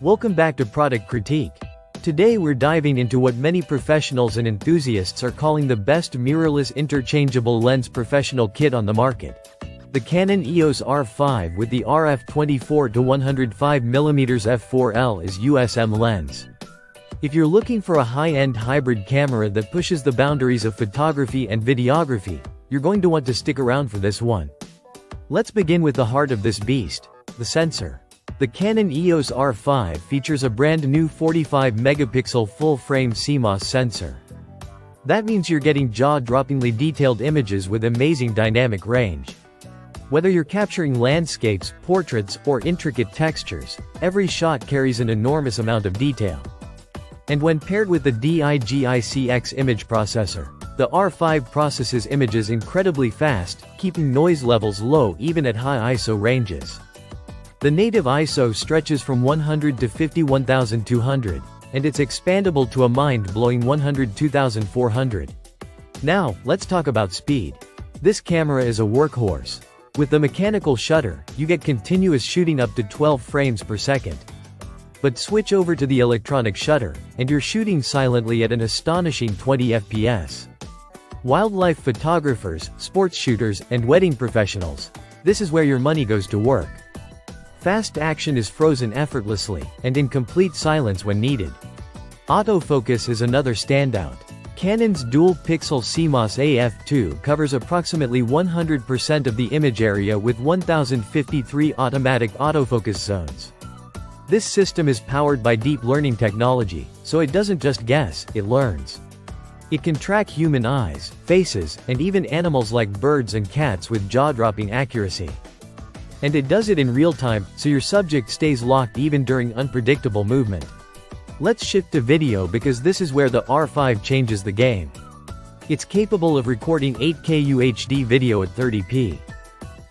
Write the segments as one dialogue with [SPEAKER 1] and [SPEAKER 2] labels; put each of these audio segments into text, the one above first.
[SPEAKER 1] Welcome back to Product Critique. Today we're diving into what many professionals and enthusiasts are calling the best mirrorless interchangeable lens professional kit on the market. The Canon EOS R5 with the RF 24-105mm f4L is USM lens. If you're looking for a high-end hybrid camera that pushes the boundaries of photography and videography, you're going to want to stick around for this one. Let's begin with the heart of this beast, the sensor. The Canon EOS R5 features a brand new 45-megapixel full-frame CMOS sensor. That means you're getting jaw-droppingly detailed images with amazing dynamic range. Whether you're capturing landscapes, portraits, or intricate textures, every shot carries an enormous amount of detail. And when paired with the DIGICX image processor, the R5 processes images incredibly fast, keeping noise levels low even at high ISO ranges. The native ISO stretches from 100 to 51,200, and it's expandable to a mind-blowing 102,400. Now, let's talk about speed. This camera is a workhorse. With the mechanical shutter, you get continuous shooting up to 12 frames per second. But switch over to the electronic shutter, and you're shooting silently at an astonishing 20 FPS. Wildlife photographers, sports shooters, and wedding professionals, this is where your money goes to work. Fast action is frozen effortlessly, and in complete silence when needed. Autofocus is another standout. Canon's dual-pixel CMOS AF2 covers approximately 100% of the image area with 1053 automatic autofocus zones. This system is powered by deep learning technology, so it doesn't just guess, it learns. It can track human eyes, faces, and even animals like birds and cats with jaw-dropping accuracy. And it does it in real time, so your subject stays locked even during unpredictable movement. Let's shift to video because this is where the R5 changes the game. It's capable of recording 8K UHD video at 30p.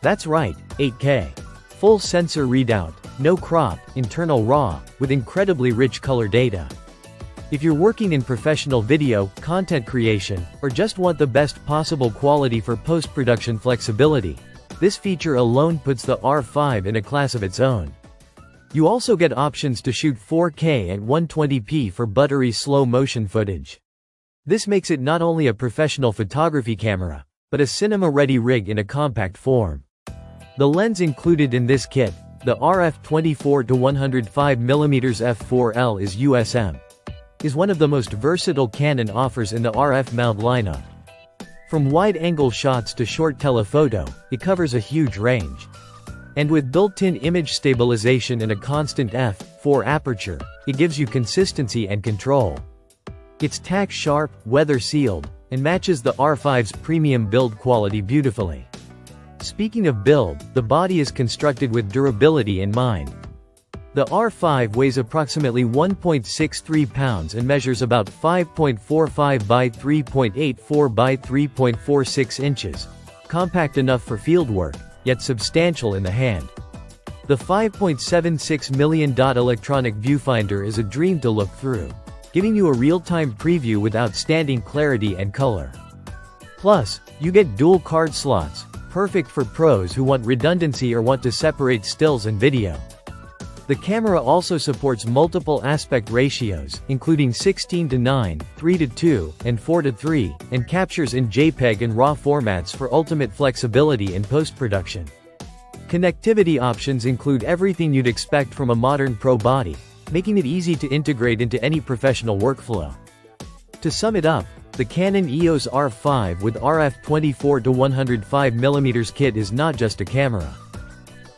[SPEAKER 1] That's right, 8K. Full sensor readout, no crop, internal RAW, with incredibly rich color data. If you're working in professional video, content creation, or just want the best possible quality for post-production flexibility, this feature alone puts the R5 in a class of its own. You also get options to shoot 4K at 120p for buttery slow-motion footage. This makes it not only a professional photography camera, but a cinema-ready rig in a compact form. The lens included in this kit, the RF 24-105mm f4L is USM, is one of the most versatile Canon offers in the RF mount lineup. From wide-angle shots to short telephoto, it covers a huge range. And with built-in image stabilization and a constant f4 aperture, it gives you consistency and control. It's tack-sharp, weather-sealed, and matches the R5's premium build quality beautifully. Speaking of build, the body is constructed with durability in mind. The R5 weighs approximately 1.63 pounds and measures about 5.45 by 3.84 by 3.46 inches, compact enough for fieldwork, yet substantial in the hand. The $5.76 million electronic viewfinder is a dream to look through, giving you a real-time preview with outstanding clarity and color. Plus, you get dual card slots, perfect for pros who want redundancy or want to separate stills and video. The camera also supports multiple aspect ratios, including 16:9, 3:2, and 4:3, and captures in JPEG and RAW formats for ultimate flexibility in post-production. Connectivity options include everything you'd expect from a modern pro body, making it easy to integrate into any professional workflow. To sum it up, the Canon EOS R5 with RF 24-105mm kit is not just a camera.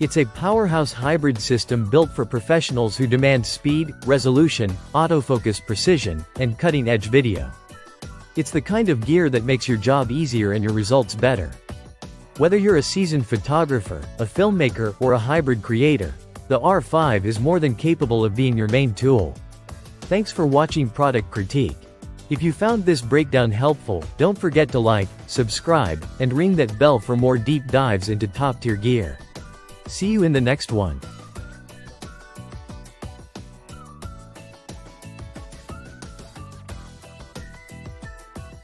[SPEAKER 1] It's a powerhouse hybrid system built for professionals who demand speed, resolution, autofocus precision, and cutting-edge video. It's the kind of gear that makes your job easier and your results better. Whether you're a seasoned photographer, a filmmaker, or a hybrid creator, the R5 is more than capable of being your main tool. Thanks for watching Product Critique. If you found this breakdown helpful, don't forget to like, subscribe, and ring that bell for more deep dives into top-tier gear. See you in the next one.